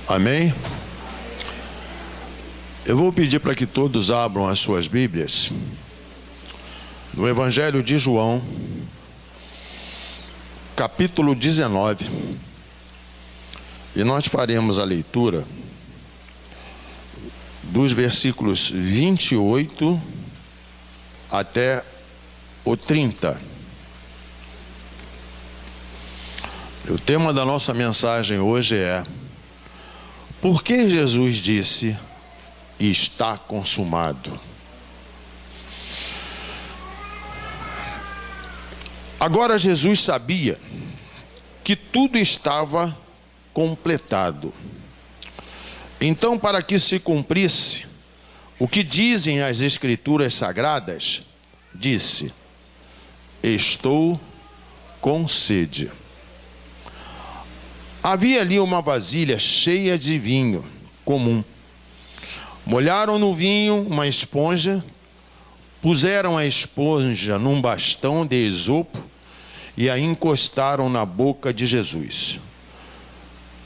Amém? Eu vou pedir para que todos abram as suas Bíblias no Evangelho de João, capítulo 19, e nós faremos a leitura dos versículos 28 até o 30. O tema da nossa mensagem hoje é: por que Jesus disse, está consumado? Agora Jesus sabia que tudo estava completado. Então, para que se cumprisse o que dizem as Escrituras Sagradas, disse: estou com sede. Havia ali uma vasilha cheia de vinho comum. Molharam no vinho uma esponja, puseram a esponja num bastão de esopo e a encostaram na boca de Jesus.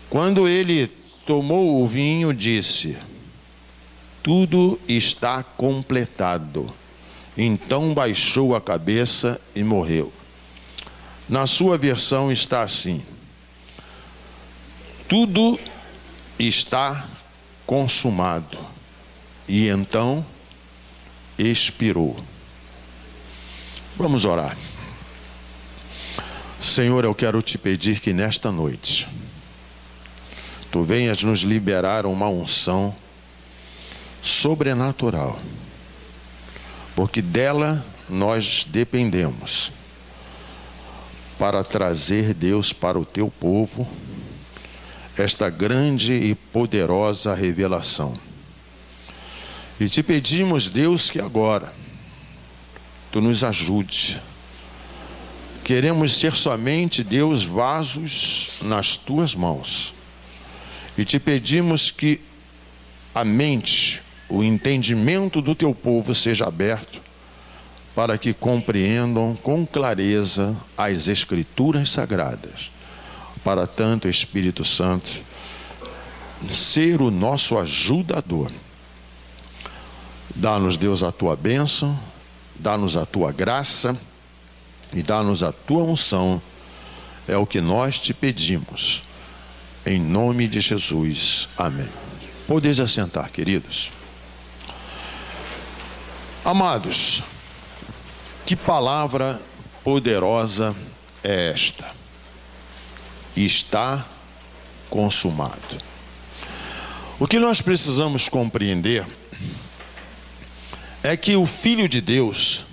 Quando ele tomou o vinho, disse: tudo está completado. Então baixou a cabeça e morreu. Na sua versão está assim: tudo está consumado. E então expirou. Vamos orar. Senhor, eu quero te pedir que nesta noite tu venhas nos liberar uma unção sobrenatural, porque dela nós dependemos para trazer, Deus, para o teu povo esta grande e poderosa revelação. E te pedimos, Deus, que agora tu nos ajude. Queremos ser somente, Deus, vasos nas tuas mãos. E te pedimos que a mente, o entendimento do teu povo seja aberto, para que compreendam com clareza as Escrituras Sagradas. Para tanto, Espírito Santo, ser o nosso ajudador. Dá-nos, Deus, a tua bênção, dá-nos a tua graça e dá-nos a tua unção. É o que nós te pedimos. Em nome de Jesus. Amém. Podeis assentar, queridos. Amados, que palavra poderosa é esta? Está consumado. O que nós precisamos compreender é que o Filho de Deus,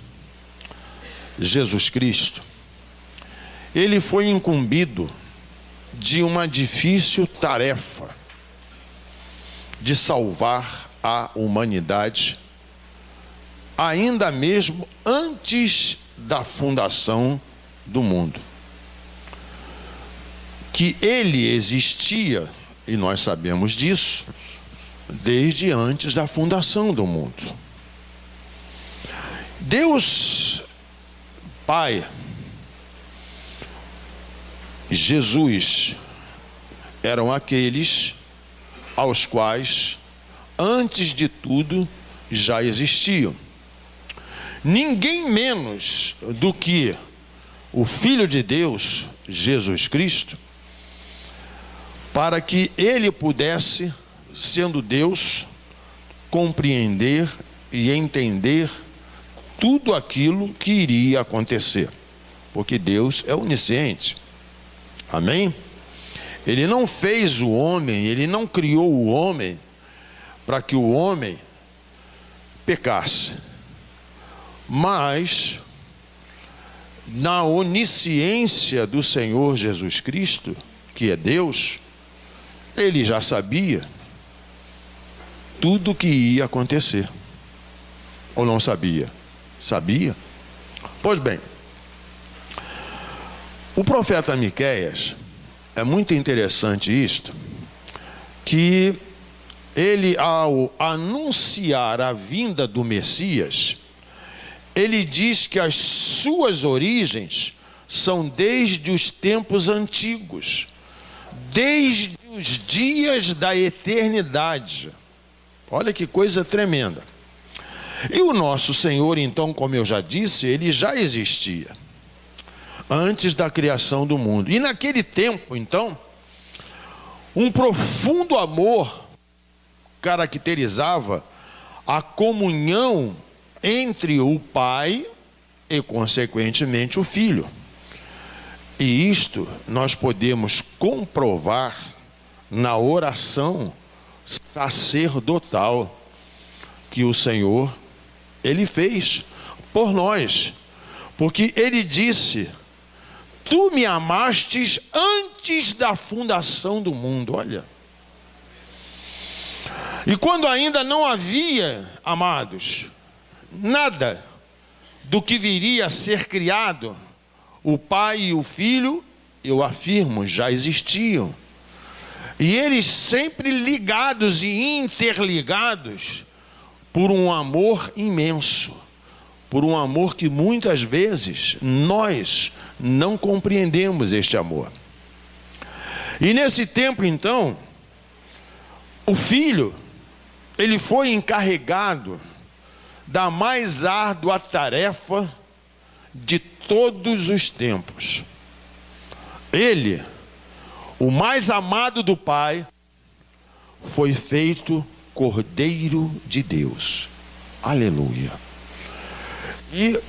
Jesus Cristo, ele foi incumbido de uma difícil tarefa de salvar a humanidade, ainda mesmo antes da fundação do mundo. Que ele existia, e nós sabemos disso, desde antes da fundação do mundo. Deus Pai, Jesus, eram aqueles aos quais, antes de tudo, já existiam. Ninguém menos do que o Filho de Deus, Jesus Cristo, para que ele pudesse, sendo Deus, compreender e entender tudo aquilo que iria acontecer, porque Deus é onisciente. Amém? Ele não fez o homem, ele não criou o homem para que o homem pecasse, mas na onisciência do Senhor Jesus Cristo, que é Deus, ele já sabia tudo o que ia acontecer. Ou não sabia? Sabia. Pois bem, o profeta Miqueias, é muito interessante isto, que ele, ao anunciar a vinda do Messias, ele diz que as suas origens são desde os tempos antigos, desde os dias da eternidade. Olha que coisa tremenda. E o nosso Senhor, então, como eu já disse, ele já existia antes da criação do mundo. E naquele tempo, então, um profundo amor caracterizava a comunhão entre o Pai e, consequentemente, o Filho. E isto nós podemos comprovar na oração sacerdotal que o Senhor, ele fez por nós. Porque ele disse: tu me amastes antes da fundação do mundo. Olha. E quando ainda não havia, amados, nada do que viria a ser criado, o Pai e o Filho, eu afirmo, já existiam. E eles sempre ligados e interligados por um amor imenso, por um amor que muitas vezes nós não compreendemos este amor. E nesse tempo, então, o Filho, ele foi encarregado da mais árdua tarefa de todos os tempos. Ele, o mais amado do Pai, foi feito Cordeiro de Deus. Aleluia. E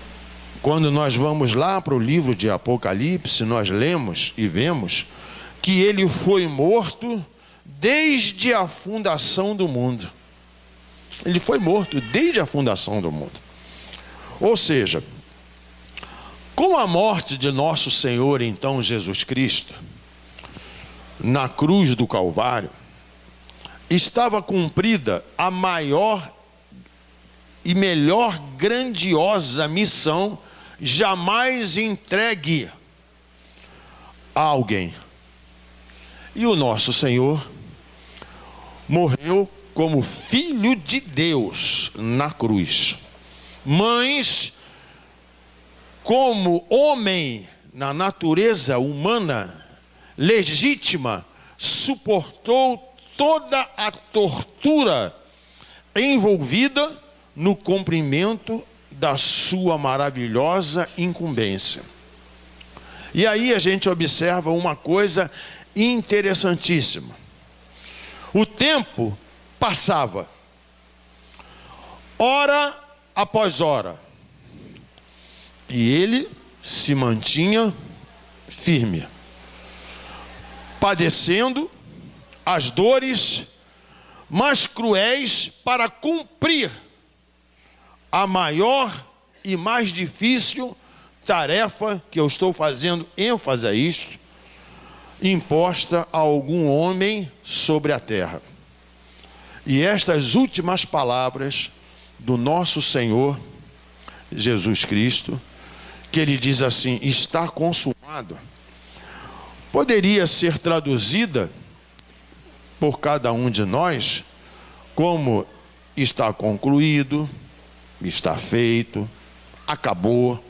quando nós vamos lá para o livro de Apocalipse, nós lemos e vemos que ele foi morto desde a fundação do mundo. Ele foi morto desde a fundação do mundo. Ou seja, com a morte de nosso Senhor, então, Jesus Cristo, na cruz do Calvário, estava cumprida a maior e melhor grandiosa missão jamais entregue a alguém. E o nosso Senhor morreu como Filho de Deus na cruz. Mas, como homem na natureza humana legítima, suportou toda a tortura envolvida no cumprimento da sua maravilhosa incumbência. E aí a gente observa uma coisa interessantíssima. O tempo passava, hora após hora, e ele se mantinha firme, padecendo as dores mais cruéis para cumprir a maior e mais difícil tarefa, que eu estou fazendo ênfase a isto, imposta a algum homem sobre a terra. E estas últimas palavras do nosso Senhor Jesus Cristo, que ele diz assim: está consumado, poderia ser traduzida por cada um de nós como está concluído, está feito, acabou.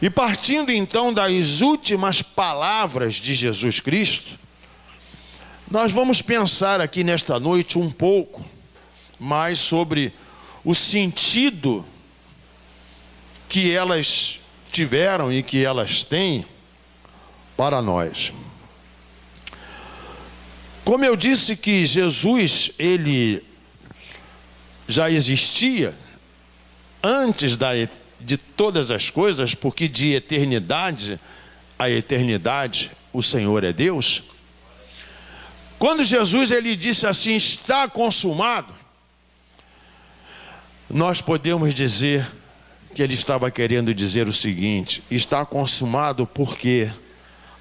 E partindo então das últimas palavras de Jesus Cristo, nós vamos pensar aqui nesta noite um pouco mais sobre o sentido que elas tiveram e que elas têm para nós. Como eu disse que Jesus, ele já existia antes de todas as coisas, porque de eternidade a eternidade o Senhor é Deus. Quando Jesus ele disse assim, está consumado, nós podemos dizer que ele estava querendo dizer o seguinte: está consumado porque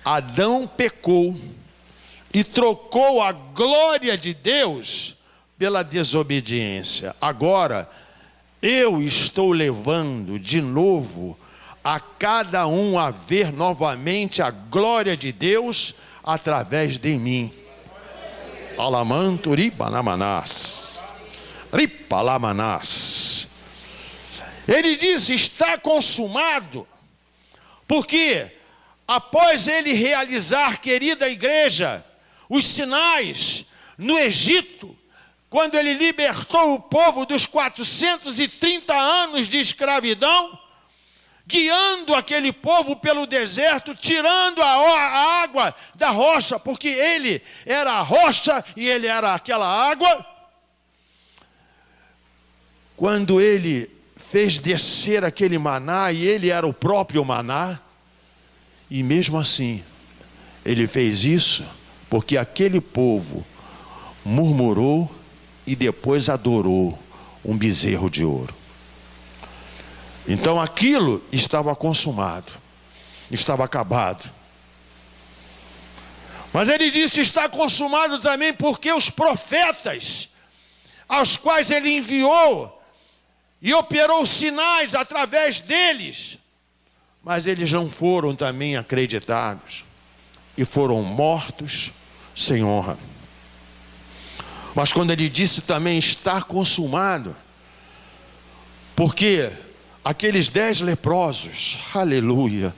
Adão pecou e trocou a glória de Deus pela desobediência. Agora, eu estou levando de novo a cada um a ver novamente a glória de Deus através de mim. Alamanto ripanamanás. Ripalamanás. Ele disse, está consumado, porque após ele realizar, querida igreja, os sinais no Egito, quando ele libertou o povo dos 430 anos de escravidão, guiando aquele povo pelo deserto, tirando a água da rocha, porque ele era a rocha e ele era aquela água. Quando ele fez descer aquele maná, e ele era o próprio maná, e mesmo assim, ele fez isso porque aquele povo murmurou e depois adorou um bezerro de ouro. Então aquilo estava consumado, estava acabado. Mas ele disse: está consumado também porque os profetas, aos quais ele enviou e operou sinais através deles, mas eles não foram também acreditados e foram mortos sem honra. Mas quando ele disse também está consumado, porque aqueles 10 leprosos, aleluia,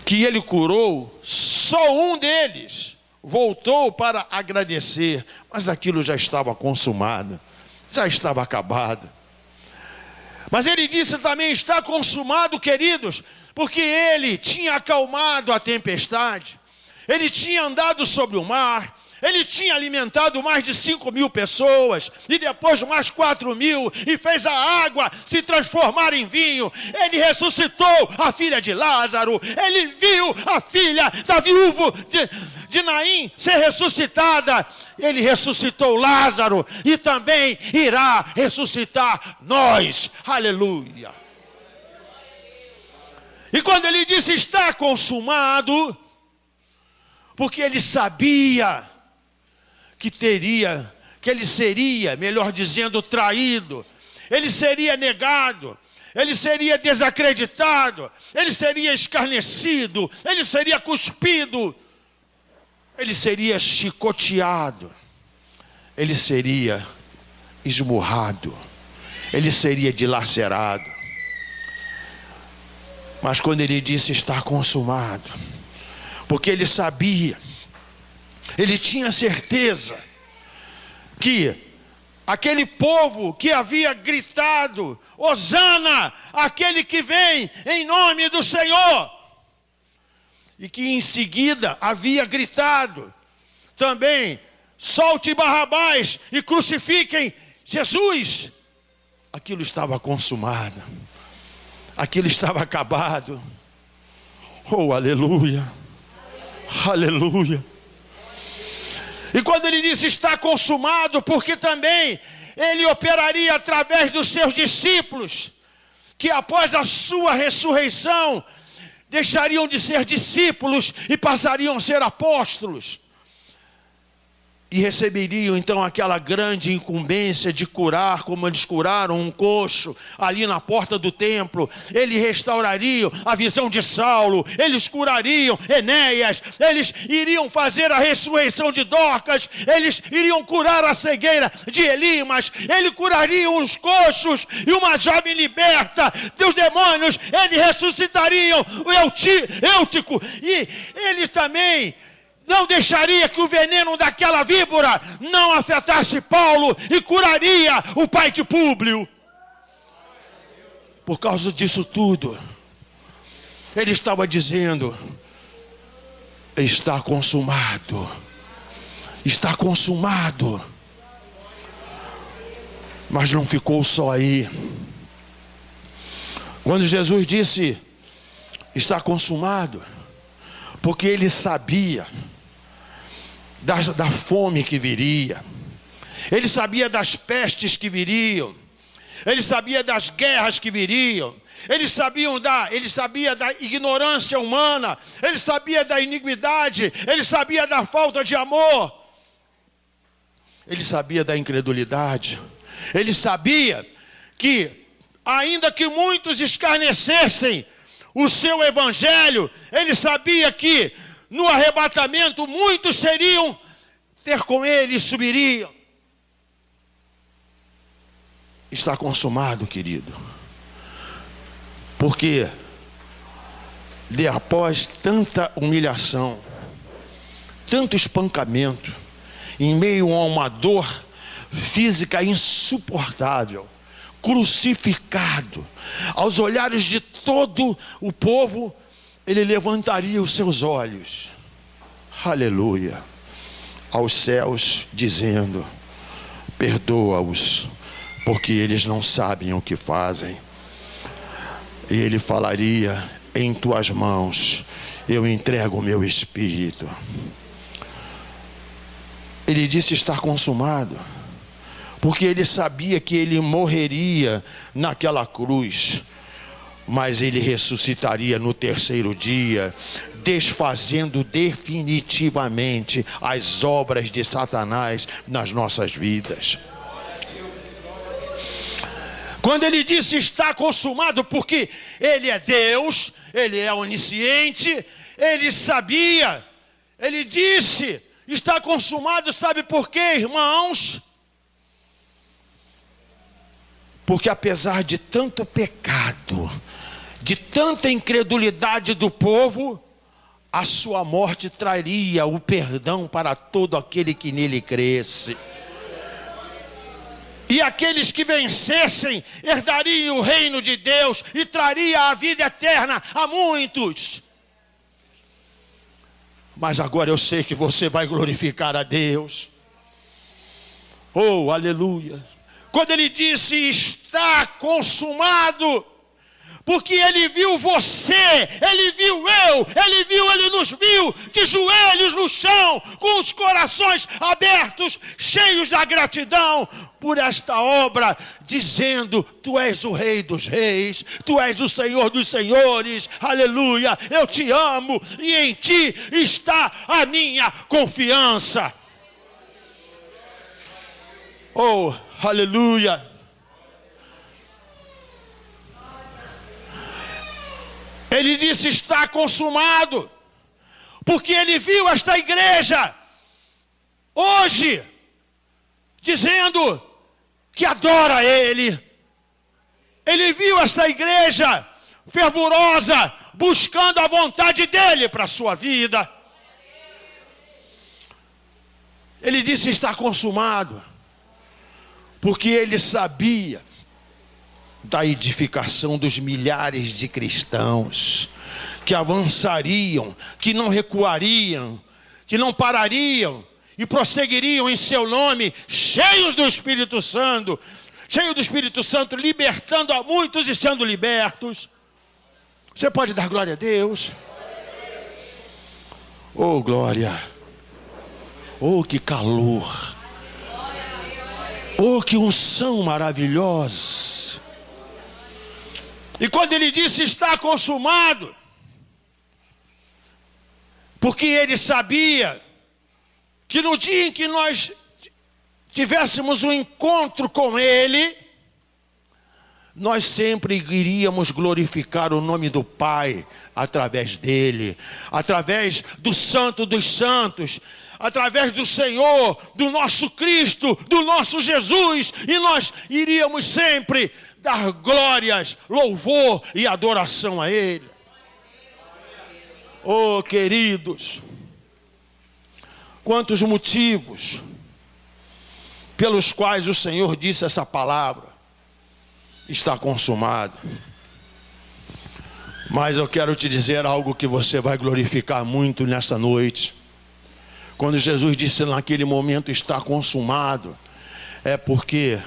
que ele curou, só um deles voltou para agradecer, mas aquilo já estava consumado, já estava acabado. Mas ele disse também está consumado, queridos, porque ele tinha acalmado a tempestade, ele tinha andado sobre o mar, ele tinha alimentado mais de 5.000 pessoas, e depois mais 4.000, e fez a água se transformar em vinho. Ele ressuscitou a filha de Lázaro, ele viu a filha da viúva de Naim ser ressuscitada. Ele ressuscitou Lázaro e também irá ressuscitar nós. Aleluia. E quando ele disse está consumado, porque ele sabia que ele seria, melhor dizendo, traído, ele seria negado, ele seria desacreditado, ele seria escarnecido, ele seria cuspido, ele seria chicoteado, ele seria esmurrado, ele seria dilacerado. Mas quando ele disse está consumado, porque ele sabia, ele tinha certeza que aquele povo que havia gritado Hosana, aquele que vem em nome do Senhor, e que em seguida havia gritado também solte Barrabás e crucifiquem Jesus, aquilo estava consumado, aquilo estava acabado. Oh, aleluia, aleluia. E quando ele disse está consumado, porque também ele operaria através dos seus discípulos, que após a sua ressurreição deixariam de ser discípulos e passariam a ser apóstolos. E receberiam então aquela grande incumbência de curar, como eles curaram um coxo ali na porta do templo. Eles restaurariam a visão de Saulo, eles curariam Enéas, eles iriam fazer a ressurreição de Dorcas, eles iriam curar a cegueira de Elimas, eles curariam os coxos e uma jovem liberta dos demônios, eles ressuscitariam o Eutico, e eles também não deixaria que o veneno daquela víbora não afetasse Paulo e curaria o pai de Públio. Por causa disso tudo, ele estava dizendo: está consumado, está consumado. Mas não ficou só aí. Quando Jesus disse está consumado, porque ele sabia da fome que viria, ele sabia das pestes que viriam, ele sabia das guerras que viriam, ele sabia da ignorância humana, ele sabia da iniquidade, ele sabia da falta de amor, ele sabia da incredulidade, ele sabia que ainda que muitos escarnecessem o seu evangelho, ele sabia que no arrebatamento muitos seriam ter com ele e subiriam. Está consumado, querido, porque após tanta humilhação, tanto espancamento, em meio a uma dor física insuportável, crucificado, aos olhares de todo o povo, ele levantaria os seus olhos, aleluia, aos céus, dizendo: perdoa-os, porque eles não sabem o que fazem. E ele falaria: em tuas mãos eu entrego o meu espírito. Ele disse: está consumado, porque ele sabia que ele morreria naquela cruz, mas ele ressuscitaria no terceiro dia, desfazendo definitivamente as obras de Satanás nas nossas vidas. Quando ele disse está consumado, porque ele é Deus, ele é onisciente, ele sabia, ele disse está consumado, sabe por quê, irmãos? Porque apesar de tanto pecado, de tanta incredulidade do povo, a sua morte traria o perdão para todo aquele que nele cresce. E aqueles que vencessem herdariam o reino de Deus e traria a vida eterna a muitos. Mas agora eu sei que você vai glorificar a Deus. Oh, aleluia. Quando ele disse está consumado, porque ele viu você, ele viu eu, ele nos viu de joelhos no chão, com os corações abertos, cheios da gratidão por esta obra, dizendo: tu és o Rei dos Reis, tu és o Senhor dos Senhores, aleluia, eu te amo e em ti está a minha confiança. Oh, aleluia. Ele disse está consumado, porque ele viu esta igreja hoje dizendo que adora ele. Ele viu esta igreja fervorosa, buscando a vontade dele para a sua vida. Ele disse está consumado, porque ele sabia da edificação dos milhares de cristãos que avançariam, que não recuariam, que não parariam e prosseguiriam em seu nome, cheios do Espírito Santo, libertando a muitos e sendo libertos. Você pode dar glória a Deus? Oh, glória! Oh, que calor! Oh, que unção maravilhosa! E quando ele disse está consumado, porque ele sabia que no dia em que nós tivéssemos um encontro com ele, nós sempre iríamos glorificar o nome do Pai através dele, através do Santo dos Santos, através do Senhor, do nosso Cristo, do nosso Jesus, e nós iríamos sempre dar glórias, louvor e adoração a ele. Oh, queridos, quantos motivos pelos quais o Senhor disse essa palavra, está consumado. Mas eu quero te dizer algo que você vai glorificar muito nessa noite. Quando Jesus disse naquele momento está consumado, é porque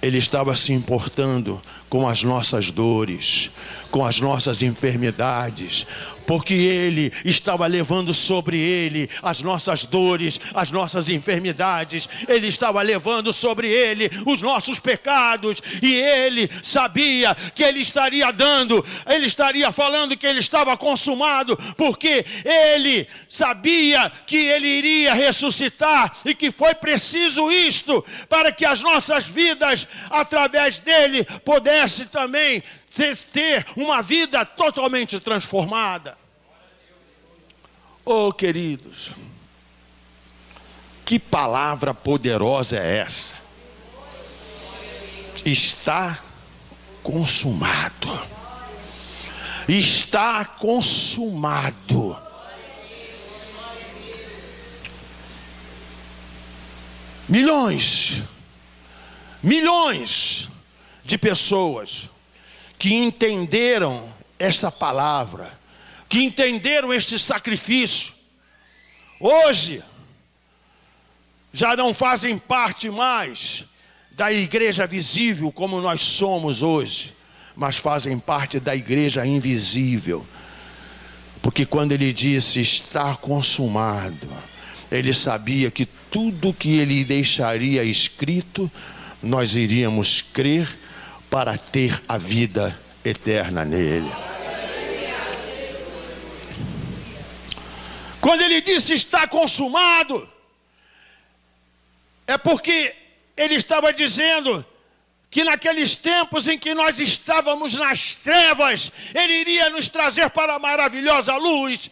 ele estava se importando com as nossas dores, com as nossas enfermidades, porque ele estava levando sobre ele as nossas dores, as nossas enfermidades, ele estava levando sobre ele os nossos pecados, e ele sabia que ele estaria falando que ele estava consumado, porque ele sabia que ele iria ressuscitar, e que foi preciso isto, para que as nossas vidas, através dele, pudesse também ter uma vida totalmente transformada. Oh, queridos, que palavra poderosa é essa? Está consumado. Está consumado. milhões de pessoas que entenderam esta palavra, que entenderam este sacrifício, hoje já não fazem parte mais da igreja visível como nós somos hoje, mas fazem parte da igreja invisível. Porque quando ele disse está consumado, ele sabia que tudo que ele deixaria escrito, nós iríamos crer para ter a vida eterna nele. Quando ele disse está consumado, é porque ele estava dizendo que naqueles tempos em que nós estávamos nas trevas, ele iria nos trazer para a maravilhosa luz.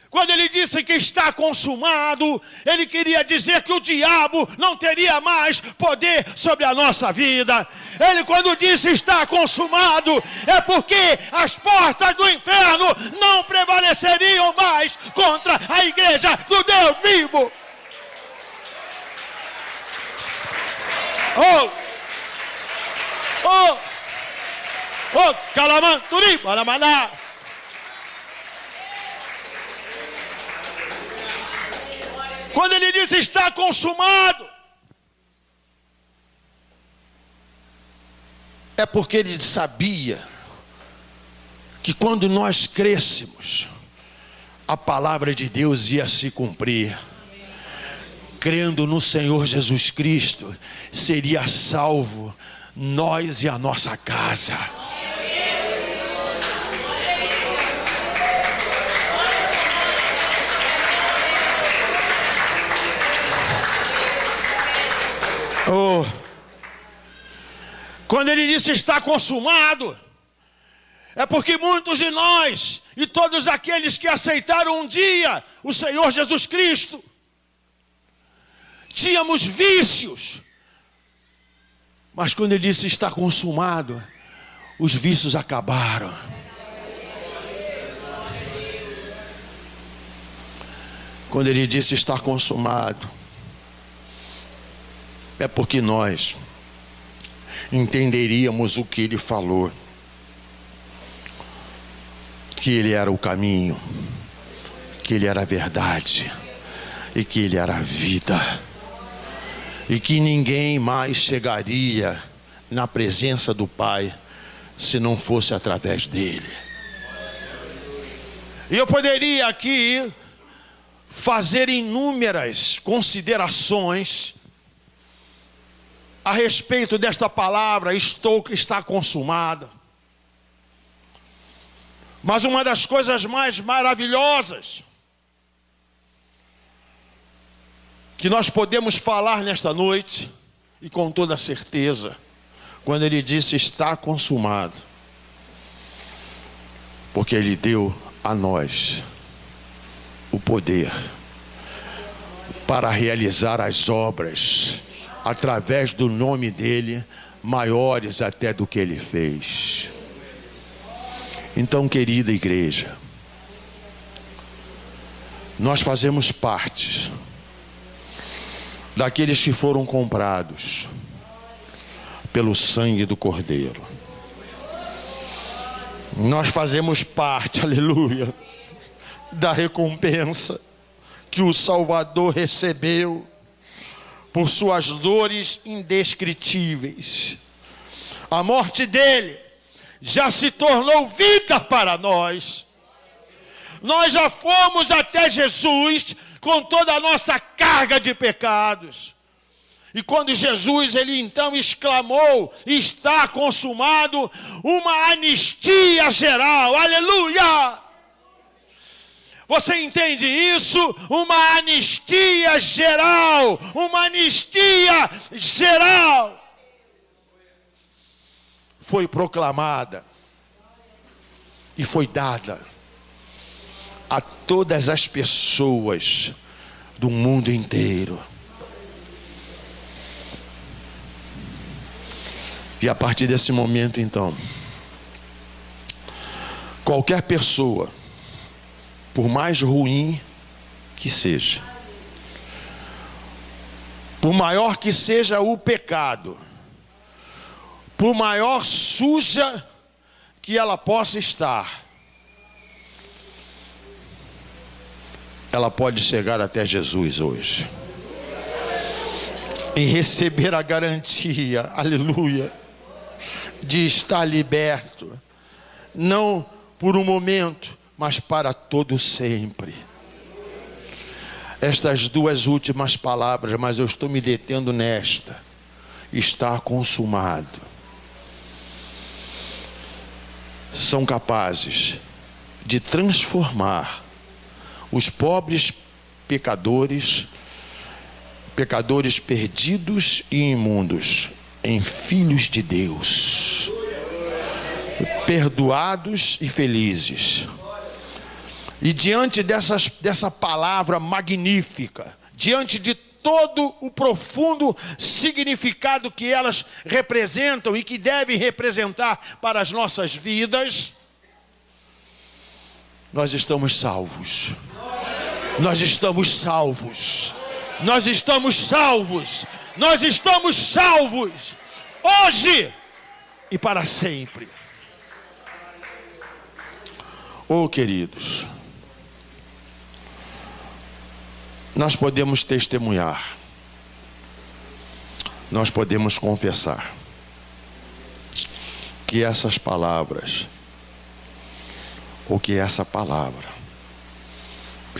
Quando ele disse que está consumado, ele queria dizer que o diabo não teria mais poder sobre a nossa vida. Ele, quando disse está consumado, é porque as portas do inferno não prevaleceriam mais contra a igreja do Deus vivo. Calamanturi, Paramanás. Quando ele disse está consumado, é porque ele sabia que quando nós crêssemos, a palavra de Deus ia se cumprir. Crendo no Senhor Jesus Cristo, seria salvo nós e a nossa casa. Quando ele disse está consumado, é porque muitos de nós e todos aqueles que aceitaram um dia o Senhor Jesus Cristo, tínhamos vícios, mas quando ele disse está consumado, os vícios acabaram. Quando ele disse está consumado, é porque nós entenderíamos o que ele falou, que ele era o caminho, que ele era a verdade e que ele era a vida, e que ninguém mais chegaria na presença do Pai se não fosse através dele. E eu poderia aqui fazer inúmeras considerações a respeito desta palavra está consumada. Mas uma das coisas mais maravilhosas que nós podemos falar nesta noite, e com toda certeza, quando ele disse está consumado, porque ele deu a nós o poder para realizar as obras através do nome dele, maiores até do que ele fez. Então, querida igreja, nós fazemos parte daqueles que foram comprados pelo sangue do Cordeiro. Nós fazemos parte, aleluia, da recompensa que o Salvador recebeu por suas dores indescritíveis. A morte dele já se tornou vida para nós. Nós já fomos até Jesus com toda a nossa carga de pecados. E quando Jesus, ele então exclamou, está consumado, uma anistia geral, aleluia! Você entende isso? Uma anistia geral, uma anistia geral foi proclamada e foi dada a todas as pessoas do mundo inteiro. E a partir desse momento, então, qualquer pessoa, por mais ruim que seja, por maior que seja o pecado, por maior suja que ela possa estar, ela pode chegar até Jesus hoje e receber a garantia, aleluia, de estar liberto, não por um momento, mas para todo sempre. Estas duas últimas palavras, mas eu estou me detendo nesta: está consumado. São capazes de transformar os pobres pecadores perdidos e imundos, em filhos de Deus, perdoados e felizes. E diante dessa palavra magnífica, diante de todo o profundo significado que elas representam e que devem representar para as nossas vidas, nós estamos salvos. Nós estamos salvos. Nós estamos salvos. Nós estamos salvos. Hoje e para sempre. Oh, queridos, nós podemos testemunhar, nós podemos confessar que essas palavras, ou que essa palavra,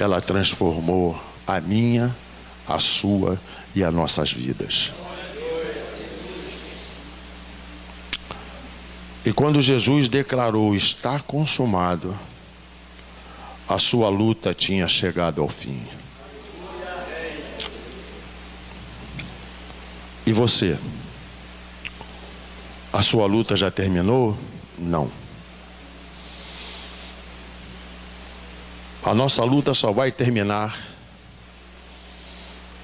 ela transformou a minha, a sua e as nossas vidas. E quando Jesus declarou: está consumado, a sua luta tinha chegado ao fim. E você? A sua luta já terminou? Não. A nossa luta só vai terminar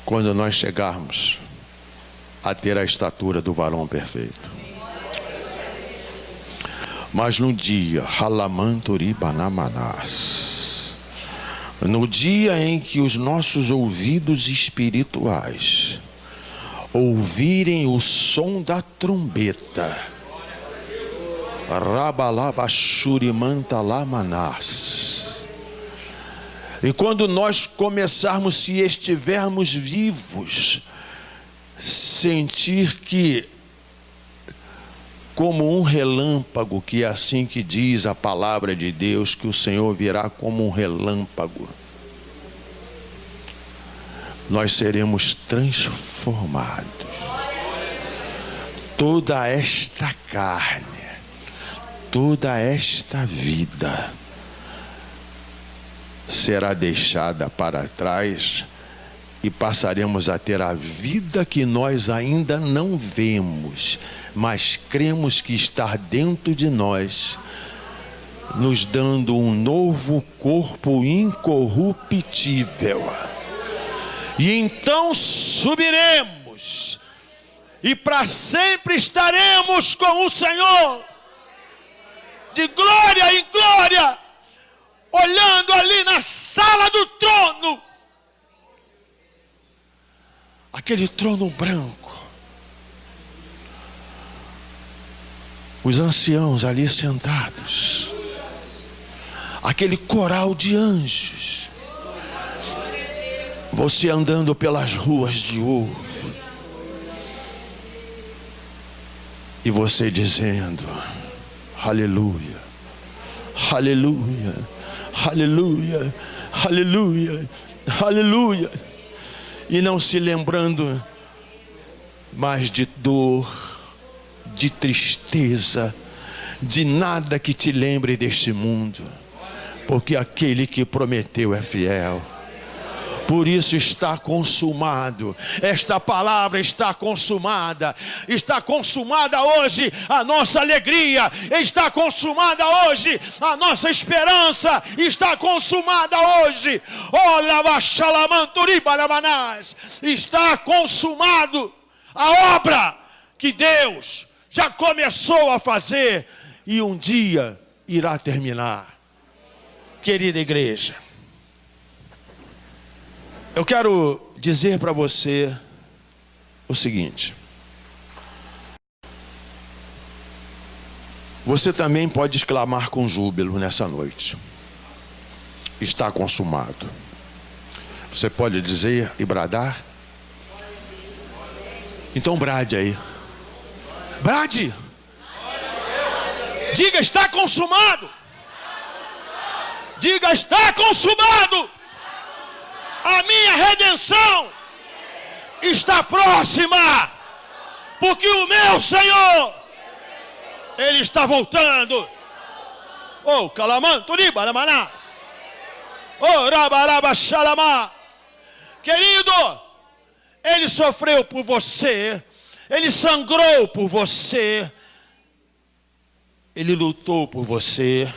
quando nós chegarmos a ter a estatura do varão perfeito. Mas no dia, no dia em que os nossos ouvidos espirituais ouvirem o som da trombeta, e quando nós começarmos, se estivermos vivos, sentir que, como um relâmpago, que é assim que diz a palavra de Deus, que o Senhor virá como um relâmpago, nós seremos transformados. Toda esta carne, toda esta vida será deixada para trás e passaremos a ter a vida que nós ainda não vemos, mas cremos que está dentro de nós, nos dando um novo corpo incorruptível. E então subiremos e para sempre estaremos com o Senhor, de glória em glória, olhando ali na sala do trono, aquele trono branco, os anciãos ali sentados, aquele coral de anjos, você andando pelas ruas de ouro, e você dizendo: aleluia, aleluia, aleluia, aleluia, aleluia, e não se lembrando mais de dor, de tristeza, de nada que te lembre deste mundo, porque aquele que prometeu é fiel. Por isso está consumado. Esta palavra está consumada. Está consumada hoje a nossa alegria. Está consumada hoje a nossa esperança. Está consumada hoje. Está consumado a obra que Deus já começou a fazer e um dia irá terminar. Querida igreja, eu quero dizer para você o seguinte: você também pode exclamar com júbilo nessa noite: está consumado. Você pode dizer e bradar? Então brade aí. Brade. Diga: está consumado. Diga: está consumado. A minha redenção está próxima, porque o meu Senhor, Ele está voltando. Oh, calamanto, riba, lamanás. Oh, rabaraba, xalamá. Querido, Ele sofreu por você, Ele sangrou por você, Ele lutou por você.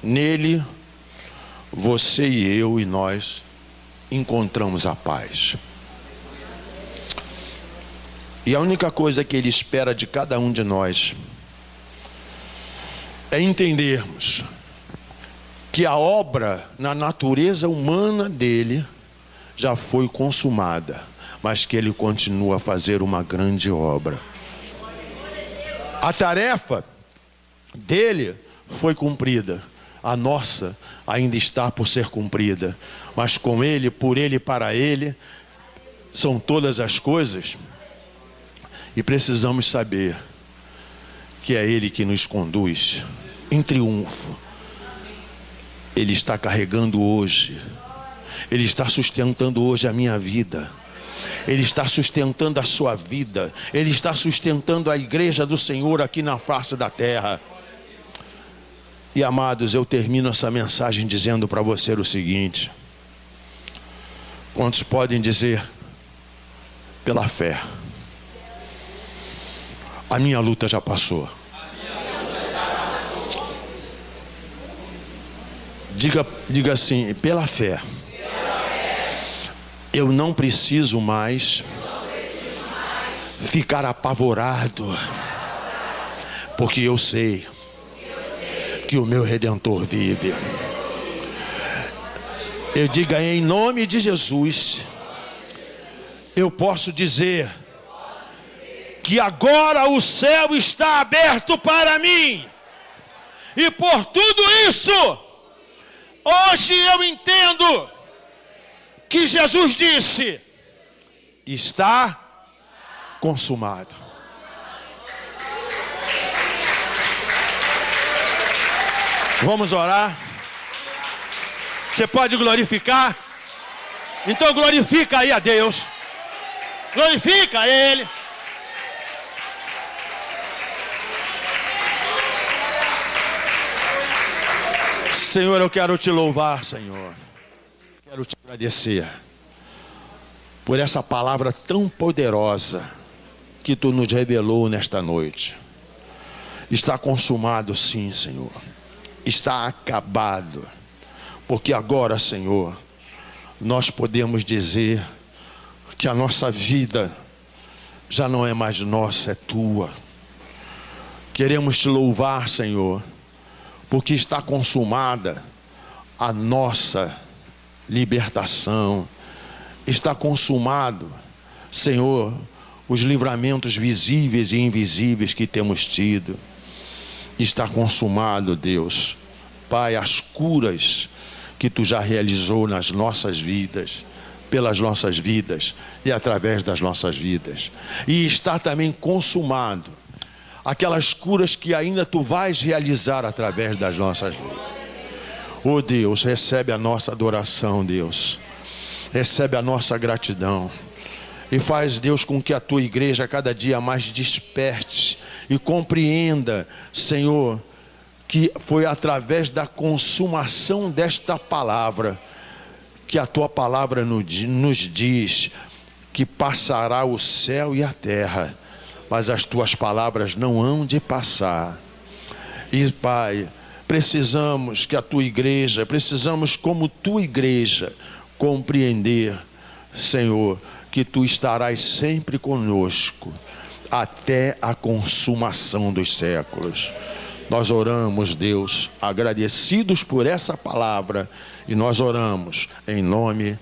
Nele, você e eu e nós encontramos a paz. E a única coisa que Ele espera de cada um de nós é entendermos que a obra na natureza humana dele já foi consumada, mas que Ele continua a fazer uma grande obra. A tarefa dele foi cumprida, a nossa ainda está por ser cumprida, mas com Ele, por Ele e para Ele são todas as coisas, e precisamos saber que é Ele que nos conduz em triunfo. Ele está carregando hoje, Ele está sustentando hoje a minha vida, Ele está sustentando a sua vida, Ele está sustentando a igreja do Senhor aqui na face da terra. E amados, eu termino essa mensagem dizendo para você o seguinte: quantos podem dizer pela fé: a minha luta já passou? Diga assim: pela fé, eu não preciso mais ficar apavorado, porque eu sei que o meu Redentor vive. Eu diga: em nome de Jesus, eu posso dizer que agora o céu está aberto para mim, e por tudo isso, hoje eu entendo que Jesus disse: está consumado. Vamos orar. Você pode glorificar? Então glorifica aí a Deus. Glorifica a Ele. Senhor, eu quero te louvar, Senhor. Quero te agradecer por essa palavra tão poderosa que Tu nos revelou nesta noite. Está consumado, sim, Senhor. Está acabado. Porque agora, Senhor, nós podemos dizer que a nossa vida já não é mais nossa, é Tua. Queremos te louvar, Senhor, porque está consumada a nossa libertação. Está consumado, Senhor, os livramentos visíveis e invisíveis que temos tido. Está consumado, Deus, Pai, as curas que Tu já realizou nas nossas vidas, pelas nossas vidas e através das nossas vidas. E está também consumado aquelas curas que ainda Tu vais realizar através das nossas vidas. Oh Deus, recebe a nossa adoração, Deus. Recebe a nossa gratidão. E faz, Deus, com que a Tua igreja cada dia mais desperte e compreenda, Senhor, que foi através da consumação desta palavra que a Tua palavra nos diz que passará o céu e a terra, mas as Tuas palavras não hão de passar. E Pai, precisamos que a Tua igreja, precisamos como Tua igreja compreender, Senhor, que Tu estarás sempre conosco até a consumação dos séculos. Nós oramos, Deus, agradecidos por essa palavra, e nós oramos em nome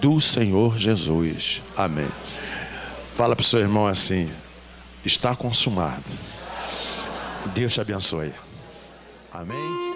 do Senhor Jesus. Amém. Fala para o seu irmão assim: está consumado. Deus te abençoe. Amém.